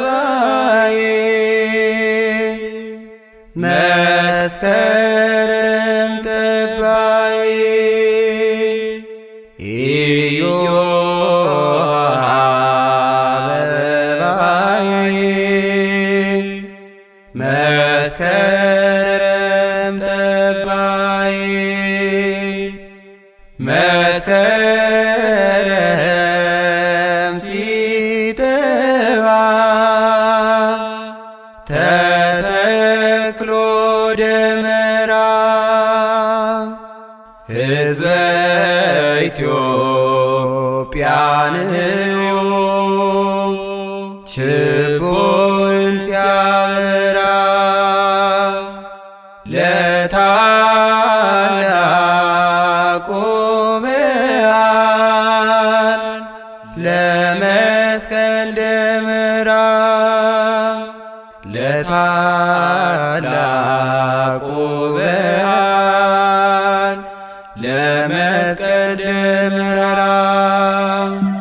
አበባዬ መስከረም ጠባዬ አበባዬ መስከረም ጠባዬ መስከረም ሲጠባ ተተክሎ ደመራ ሕዝበ ኢትዮጵያን ችቦን ሲያበራ ለታላቁ በዓል ለመስቀል ደመራ ለታላቁ በዓል ለመስቀል ደመራ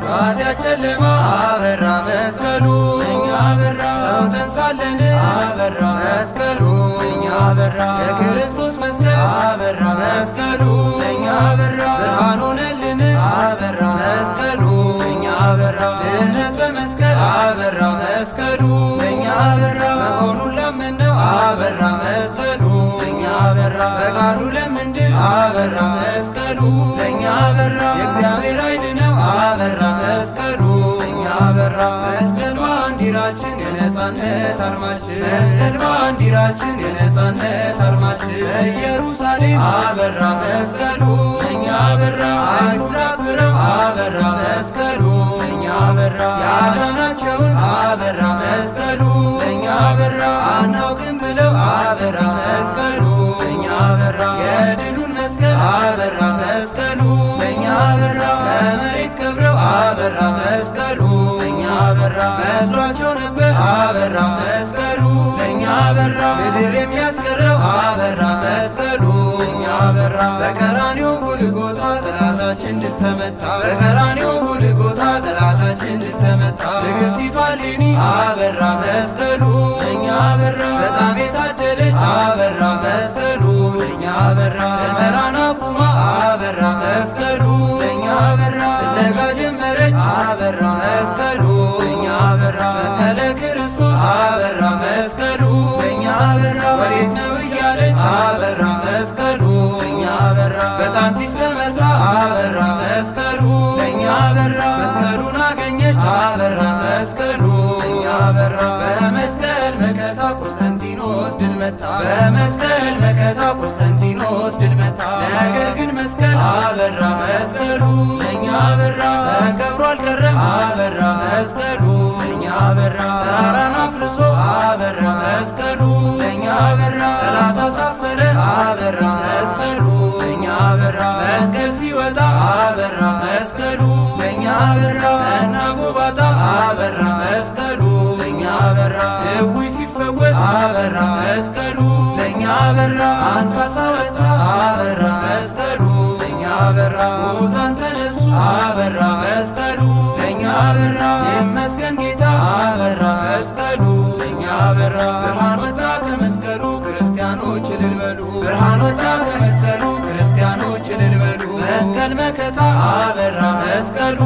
ኃጢአት ጨለማ አበራ መስቀሉ እኛ በራ ተውጠን ሳለን አበራ መስቀሉ እኛ በራ የክርስቶስ መስቀል አበራ መስቀሉ እኛ በራ ብርሃን ሆነልን አበራ መስቀሉ እኛ በራ ድነት በመስቀል አበራ መስቀሉ እኛ በራ መሆኑን ላመነው አበራ መስቀሉ እኛ በራ በቃሉ ለምንድን አበራ መስቀሉ እኛ በራ የእግዚአብሔር ኃይል ነው አበራ መስቀሉ እኛ በራ መስቀል ባንዲራችን የነጻነት አርማችን መስቀል ባንዲራችን የነጻነት አርማችን በኢየሩሳሌም አበራ መስቀሉ እኛ በራ አይሁድ አብረው አበራ መስቀሉ እኛ በራ ያዳናቸውን አበራ መስቀሉ እኛ በራ አናውቅም ብለው አበራ መስቀሉ እኛ በራ የድሉን መስቀል አበራ መስቀሉ እኛ በራ ከመሬት ከብረው አበራ መስቀሉ እኛ በራ መስሏቸው ነበር አበራ መስቀሉ እኛ በራ ምድር የሚያስቀረው አበራ መስቀሉ እኛ በራ በቀራንዮ ጎልጎታ ጠላታችን ድል ተመታ በቀራንዮ ጎልጎታ ጠላታችን ድል ተመታ ንግሥቲቷ እሌኒ አበራ መስቀሉ እኛ በራ በጣም የታደለች አበራ መስቀሉ እኛ በራ ደመራን አቁማ አበራ መስቀሉ እኛ በራ ፍለጋ ጀመረች አበራ መስቀሉ እኛ በራ መስቀለ ክርስቶስ አበራ መስቀሉ እኛ በራ ወዴት ነው እያለች አበራ መስቀሉ እኛ በራ በጣንቲስ ተመርታ አበራ መስቀሉ እኛ በራ መስቀሉን አገኘች አበራ መስቀሉ እኛ በራ በመስቀል መከታ ቆስጠንጢኖስ ድል መታ በመስቀል መከታ ቆስጠንጢኖስ ድል መታ ነገር ግን መስቀል አበራ መስቀሉ እኛ በራ ተከብሮ አልቀረም አበራ መስቀሉ እኛ በራ ተራራን አፍርሶ አበራ መስቀሉ እኛ በራ ጠላት አሳፈረ አበራ መስቀሉ እኛ በራ መስቀል ሲወጣ አበራ መስቀሉ እኛ በራ እና ጎባጣ አበራ መስቀሉ እኛ በራ እውይ ሲፈወስ አበራ መስቀሉ እኛ በራ አንካሳ ወጣ አበራ መስቀሉ እኛ በራ ሙታን ተነሱ አበራ መስቀሉ እኛ በራ ይመስገን ጌታ አበራ መስቀሉ እኛ በራ ብርሃን ወጣ ከመስቀሉ ክርስቲያኖች እልል በሉ ብርሃን ወጣ ከመስቀሉ ክርስቲያኖች እልል በሉ መስቀል መከታ አበራ መስቀሉ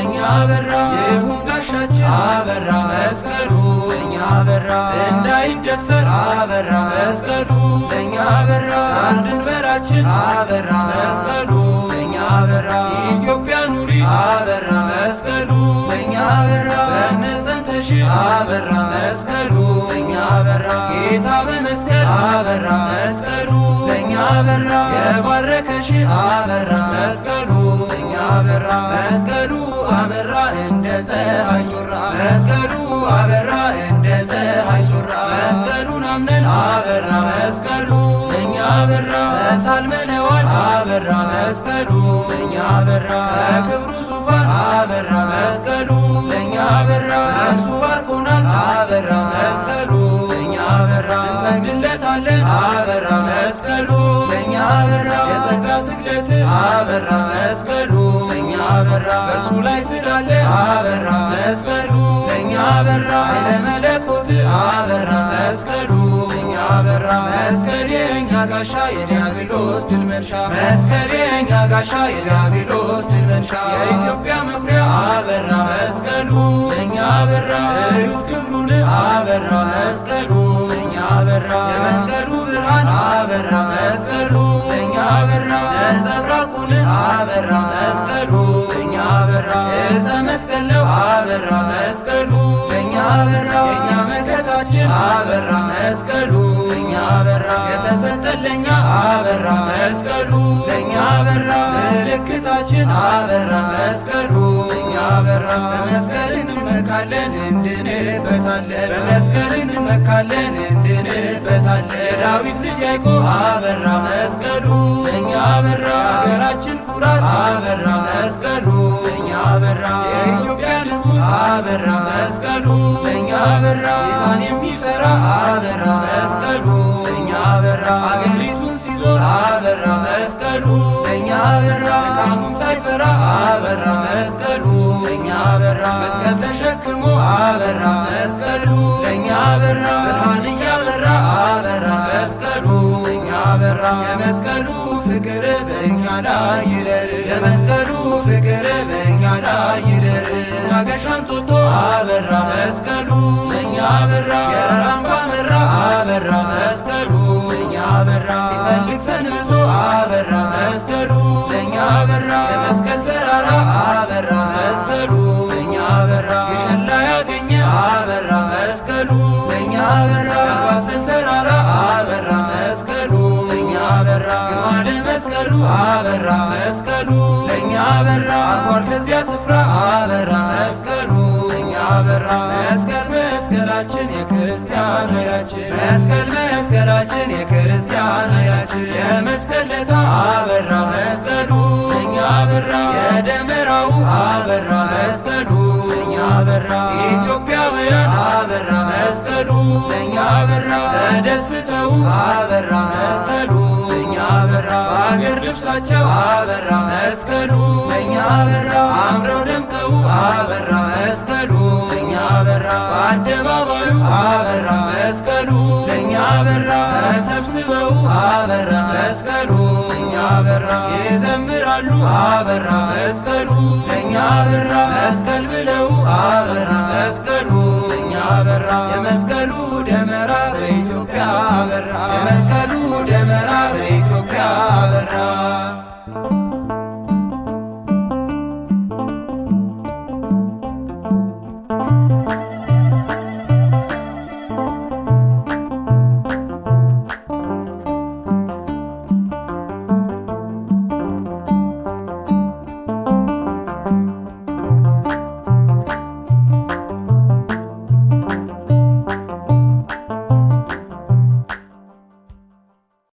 እኛ በራ ይሁን ጋሻችን አበራ መስቀሉ እኛ በራ እንዳይደፈር አበራ መስቀሉ እኛ በራ ድንበራችን አበራ መስቀሉ እኛ በራ ኢትዮጵያ ኑሪ አበራ መስቀሉ እኛ በራ በነጸንተሽ አበራ መስቀሉ እኛ በራ ጌታ በመስቀል አበራ መስቀሉ እኛ በራ የባረከሽ አበራ መስቀሉ እኛ በራ መስቀሉ አበራ እንደ ፀሐይ ጮራ መስቀሉ አበራ እንደ ፀሐይ ጮራ መስቀሉን አምነን አበራ መስቀሉ እኛ በራ ተሳልመነዋል አበራ መስቀሉ እኛ በራ በክብሩ ዙፋን አበራ መስቀሉ እኛ በራ እሱ ባርኮናል አበራ መስቀሉ እኛ በራ እንሰግድለታለን አበራ መስቀሉ እኛ በራ የጸጋ ስግደት አበራ መስቀሉ ለኛ በራ በእርሱ ላይ ስላለ አበራ መስቀሉ ለኛ በራ ኃይለ መለኮት አበራ መስቀሉ ለኛ በራ መስቀል የኛ ጋሻ የዲያብሎስ ድል መንሻ መስቀል የኛ ጋሻ የዲያብሎስ ድል መንሻ የኢትዮጵያ መኩሪያ አበራ መስቀሉ ለኛ በራ እዩት ክብሩን አበራ መስቀሉ ለኛ በራ የመስቀሉ ብርሃን አበራ መስቀሉ ለኛ በራ ነጸብራቁን አበራ መስቀሉ ለኛ በራ ዕፀ መስቀል ነው አበራ መስቀሉ ለኛ በራ የኛ መከታችን አበራ መስቀሉ ለኛ በራ የተሰጠን ለኛ አበራ መስቀሉ ለኛ በራ ምልክታችን አበራ መስቀሉ ለኛ በራ በመስቀል እንመካለን እንድንበታለን በመስቀል እንመካለን እንድንበታለን የዳዊት ልጅ ያዕቆብ አበራ መስቀሉ ለኛ በራ ሀገራችን ኩራት አበራ መስቀሉ ለኛ በራ የኢትዮጵያ ንጉሥ አበራ መስቀሉ ለኛ በራ ጌታን የሚፈራ አበራ መስቀሉ ለኛ በራ አገሪቱን ሲዞር አበራ መስቀሉ ለኛ በራ ድካሙን ሳይፈራ አበራ መስቀሉ ለኛ በራ መስቀል ተሸክሞ አበራ መስቀሉ ለኛ በራ ብርሃን እያበራ አበራ መስቀሉ ለኛ በራ የመስቀሉ ፍቅር በእኛ ላይ ይደር የመስቀሉ ፍቅር በእኛ ላይ ይደር ማገሻን ጦጦ አበራ መስቀሉ ለኛ በራ የራምባ መራ አበራ መስቀሉ ለኛ በራ ሲፈልግ ሰንብቶ አበራ መስቀሉ ለኛ በራ የመስቀል ተራራ አበራ መስቀሉ ለኛ በራ ግሸን ላይ ያገኘ አበራ መስቀሉ ለኛ በራ ዋሰል ተራራ አበራ መስቀሉ ለኛ በራ ግማደ መስቀሉ አበራ መስቀሉ ለኛ በራ አልፏል ከዚያ ስፍራ አበራ መስቀሉ ለኛ በራ መስቀል መስቀላችን የክርስቲያን ኃይላችን መስቀል መስቀላችን የክርስቲያን ኃይላችን የመስቀል ለታ አበራ መስቀሉ ለኛ በራ የደመራው አበራ መስቀሉ ለኛ በራ ኢትዮጵያውያን አበራ መስቀሉ ለኛ በራ ተደስተው አበራ መስቀሉ ለኛ በራ በአገር ልብሳቸው አበራ መስቀሉ ለኛ በራ አምረው ደምቀው አበራ መስቀሉ ለኛ በራ በአደባባዩ አበራ መስቀሉ ለኛ በራ ተሰብስበው አበራ መስቀሉ ለኛ በራ ይዘምራሉ አበራ መስቀሉ ለኛ በራ መስቀል ብለው አበራ መስቀሉ ለኛ በራ የመስቀሉ ደመራ በኢትዮጵያ በራ የመስቀሉ ደመራ በኢትዮጵያ በራ